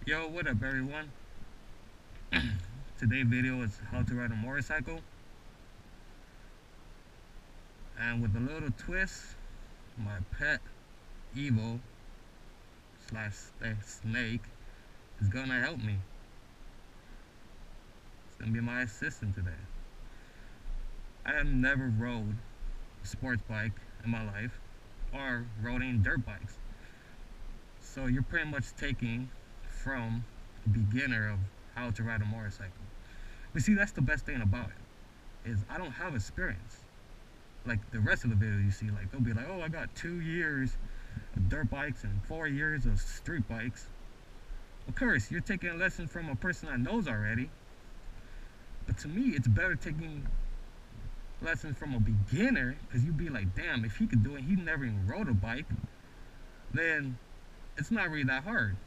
Yo, what up everyone? Today's video is how to ride a motorcycle, and with a little twist, my pet Evo slash snake is gonna help me. It's gonna be my assistant today. I have never rode a sports bike in my life or rode any dirt bikes. So you're pretty much taking from a beginner of how to ride a motorcycle. But see, that's the best thing about it, is I don't have experience. Like the rest of the videos you see, like they'll be like, oh, I got 2 years of dirt bikes and 4 years of street bikes. Of course, you're taking a lesson from a person that knows already. But to me, it's better taking lessons from a beginner, because you'd be like, damn, if he could do it, he never even rode a bike, then it's not really that hard.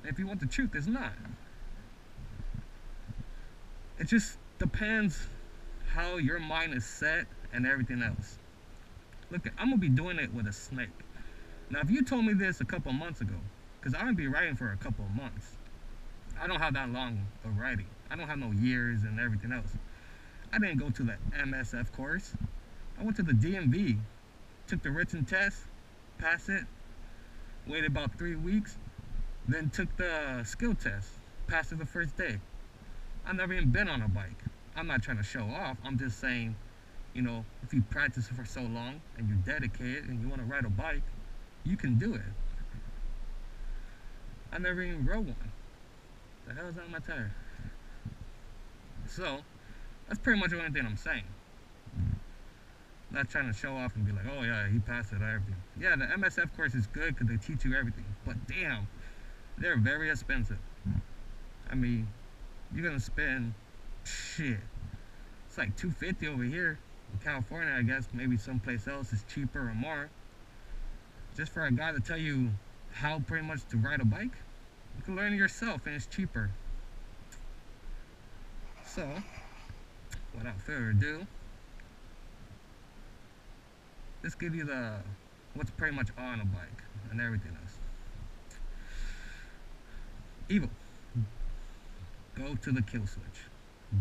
And if you want the truth, it's not. It just depends how your mind is set and everything else. Look, I'm gonna be doing it with a snake. Now, if you told me this a couple months ago, because I'm gonna be riding for a couple of months, I don't have that long of riding. I don't have no years and everything else. I didn't go to the MSF course. I went to the DMV, took the written test, passed it, waited about 3 weeks, then took the skill test, passed it the first day. I've never even been on a bike. I'm not trying to show off. I'm just saying, if you practice for so long and you're dedicated and you want to ride a bike, you can do it. I never even rode one. The hell's on my tire? So, that's pretty much the only thing I'm saying. Not trying to show off and be like, oh yeah, he passed it or everything. Yeah, the MSF course is good because they teach you everything. But damn, they're very expensive. I mean, you're gonna spend shit. It's like $250 over here in California. I guess maybe someplace else is cheaper or more. Just for a guy to tell you how pretty much to ride a bike, you can learn it yourself and it's cheaper. So, without further ado, let's give you the what's pretty much on a bike and everything else. Evo, go to the kill switch.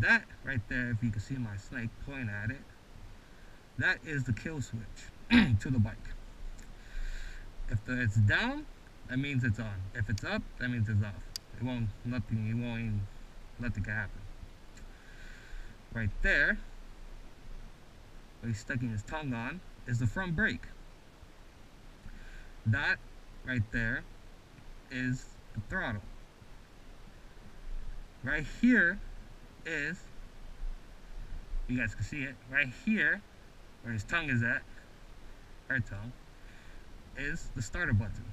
That right there, if you can see my snake pointing at it, that is the kill switch to the bike. If it's down, that means it's on. If it's up, that means it's off. Nothing can happen. Right there, what he's sticking his tongue on, is the front brake. That right there is the throttle. Right here is, you guys can see it, right here, where his tongue is at, her tongue, is the starter button.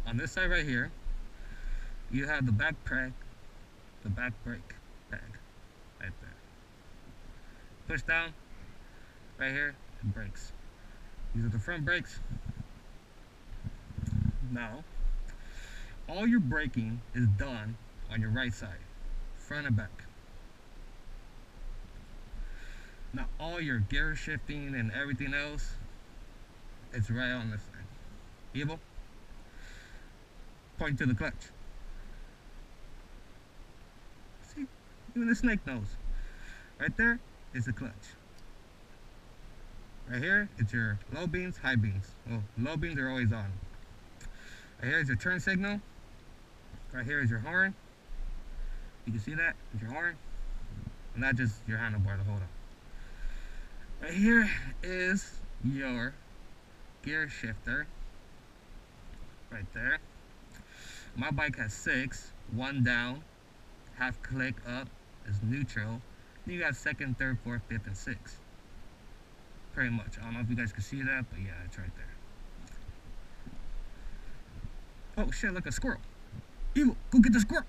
On this side right here, you have the back brake peg, right there. Push down, right here, it brakes. These are the front brakes. Now, all your braking is done on your right side, front and back. Now, all your gear shifting and everything else, it's right on this side. Evo, point to the clutch. See, even the snake knows. Right there is the clutch. Right here, it's your low beams, high beams. Well, low beams are always on. Right here is your turn signal. Right here is your horn. You can see that? It's your horn. And not just your handlebar to hold on. Right here is your gear shifter. Right there. My bike has 6. 1 down. Half click up is neutral. Then you got 2nd, 3rd, 4th, 5th, and 6th. Pretty much. I don't know if you guys can see that, but yeah, it's right there. Oh shit, look, a squirrel. Evo, go get the squirrel.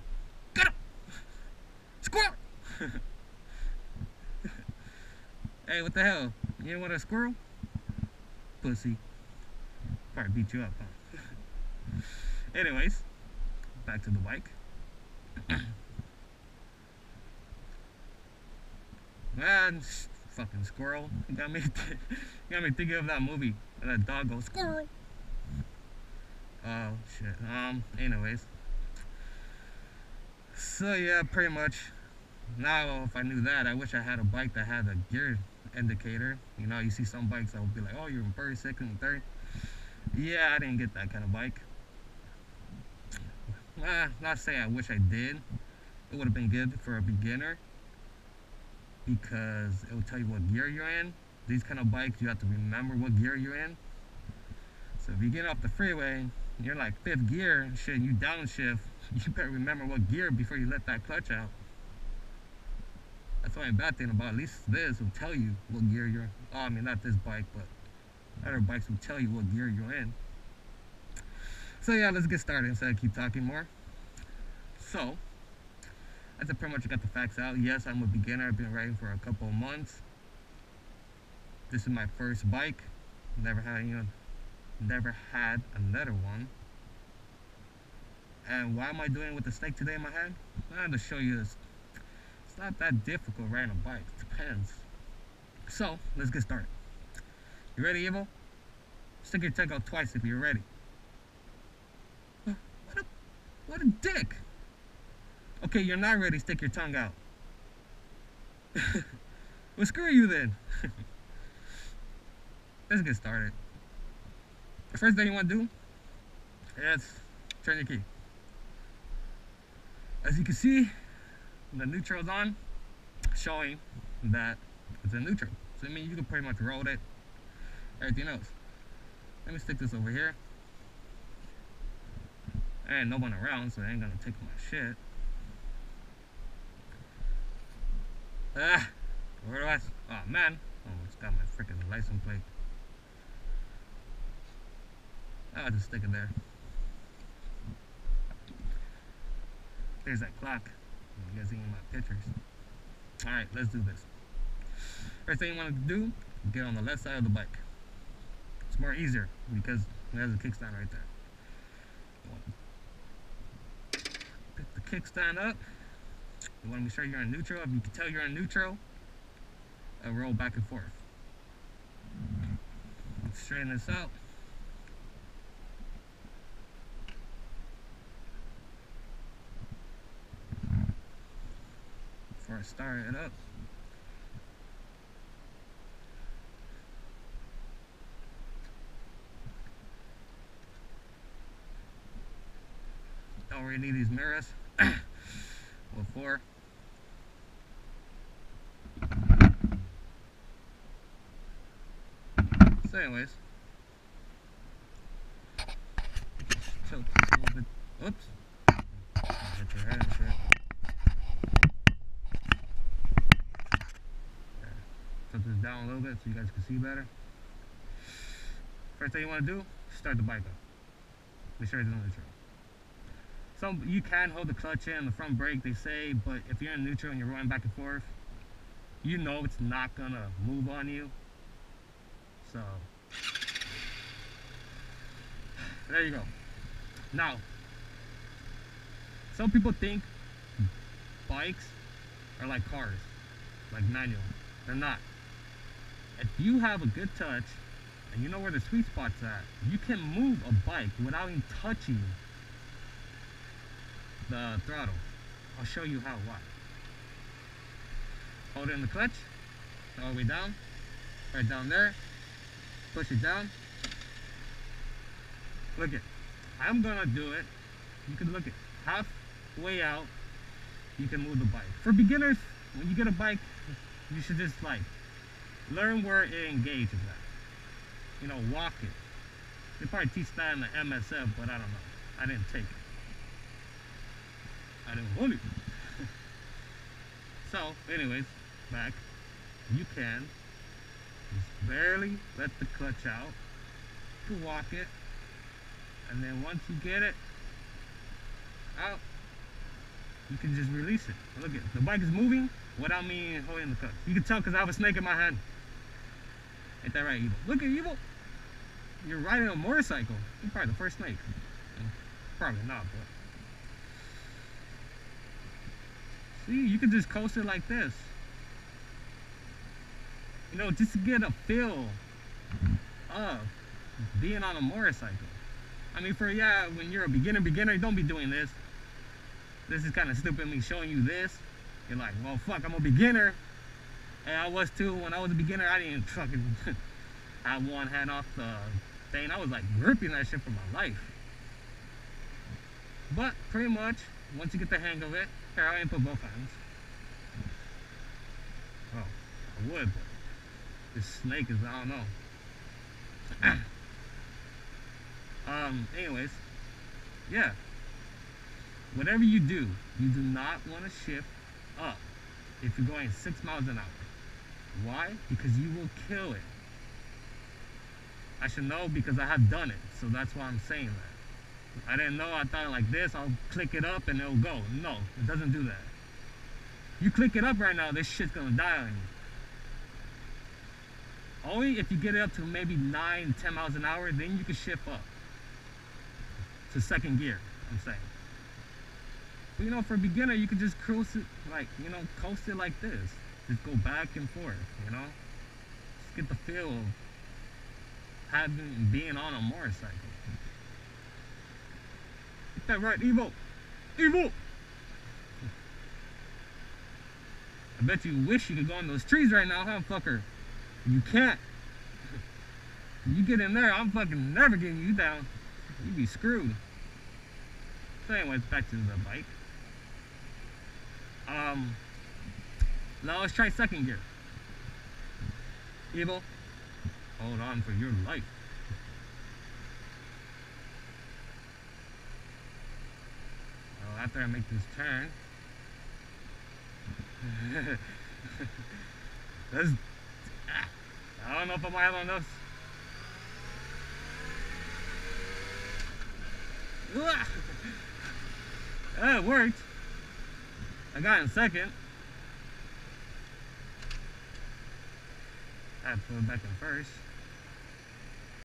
Get him. Squirrel. Hey, what the hell? You didn't want a squirrel? Pussy. Probably beat you up, huh? Anyways, back to the bike. Man, fucking squirrel. You got me thinking of that movie. And that dog goes, squirrel. Oh shit. Anyways. So yeah, pretty much. Now, if I knew that, I wish I had a bike that had a gear indicator. You know, you see some bikes that would be like, oh, you're in first, second, and third. Yeah, I didn't get that kind of bike. Not saying I wish I did. It would have been good for a beginner because it will tell you what gear you're in. These kind of bikes, you have to remember what gear you're in. So if you get off the freeway, you're like fifth gear, shit, you downshift, you better remember what gear before you let that clutch out. That's the only bad thing about at least this will tell you what gear you're in. Oh, I mean, not this bike, but other bikes will tell you what gear you're in. So yeah, let's get started instead of keep talking more. So, I think pretty much got the facts out. Yes, I'm a beginner. I've been riding for a couple of months. This is my first bike. Never had another one. And why am I doing it with the snake today in my hand? I had to show you this. It's not that difficult riding a bike. It depends. So, let's get started. You ready, Evil? Stick your tongue out twice if you're ready. What a dick! Okay, you're not ready. Stick your tongue out. Well, screw you then. Let's get started. The first thing you want to do is turn your key. As you can see, the neutral's on, showing that it's in neutral. So I mean, you can pretty much roll it, everything else. Let me stick this over here. There ain't no one around, so they ain't gonna take my shit. Where do I? Oh man, almost got my freaking license plate. I'll just stick it there. There's that clock. You guys seeing my pictures? Alright, let's do this. First thing you want to do, get on the left side of the bike. It's more easier because it has a kickstand right there. Pick the kickstand up. You want to make sure you're in neutral. If you can tell you're in neutral, roll back and forth. Straighten this out. Before I start it up. Don't really need these mirrors. What for? So anyways. Tilt this a little bit. Oops. Hit your head and shit. Tilt this down a little bit so you guys can see better. First thing you want to do, start the bike up. Make sure it's in neutral. So you can hold the clutch in the front brake, they say, but if you're in neutral and you're rolling back and forth, you know it's not gonna move on you. So there you go. Now, some people think bikes are like cars, like manual. They're not. If you have a good touch and you know where the sweet spot's at, you can move a bike without even touching the throttle. I'll show you how. Why. Hold it in the clutch, all the way down, right down there, push it down. Look it. I'm gonna do it. You can look it halfway out. You can move the bike. For beginners, when you get a bike, you should just like learn where it engages at. You know, walk it. They probably teach that in the MSF, but I don't know. I didn't take it. I didn't want it. So, anyways, back. You can just barely let the clutch out. You can walk it. And then once you get it out, you can just release it. Look at the bike is moving without me holding the clutch. You can tell because I have a snake in my hand. Ain't that right, Evil? Look at Evil. You're riding a motorcycle. You're probably the first snake. Probably not, but see, you can just coast it like this. You know, just to get a feel of being on a motorcycle. I mean, when you're a beginner, don't be doing this. This is kind of stupid, me showing you this. You're like, well, fuck, I'm a beginner. And I was too. When I was a beginner, I didn't fucking have one hand off the thing. I was like gripping that shit for my life. But pretty much, once you get the hang of it, here, I ain't put both hands. Oh, I would, but this snake is, I don't know. Anyways, yeah. Whatever you do not want to shift up if you're going 6 miles an hour. Why? Because you will kill it. I should know because I have done it, so that's why I'm saying that. I didn't know, I thought like this, I'll click it up and it'll go. No, it doesn't do that. You click it up right now, this shit's gonna die on you. Only if you get it up to maybe 9, 10 miles an hour, then you can shift up to second gear, I'm saying. But you know, for a beginner, you could just cruise it, like, you know, coast it like this. Just go back and forth, you know? Just get the feel of being on a motorcycle. Get that right, Evo! Evo! I bet you wish you could go in those trees right now, huh, fucker? You can't. You get in there, I'm fucking never getting you down. You'd be screwed. So anyways, back to the bike. Now let's try second gear. Evo, hold on for your life. Well, after I make this turn, I don't know if I'm gonna have on this. It worked. I got in second. I have to put it back in first.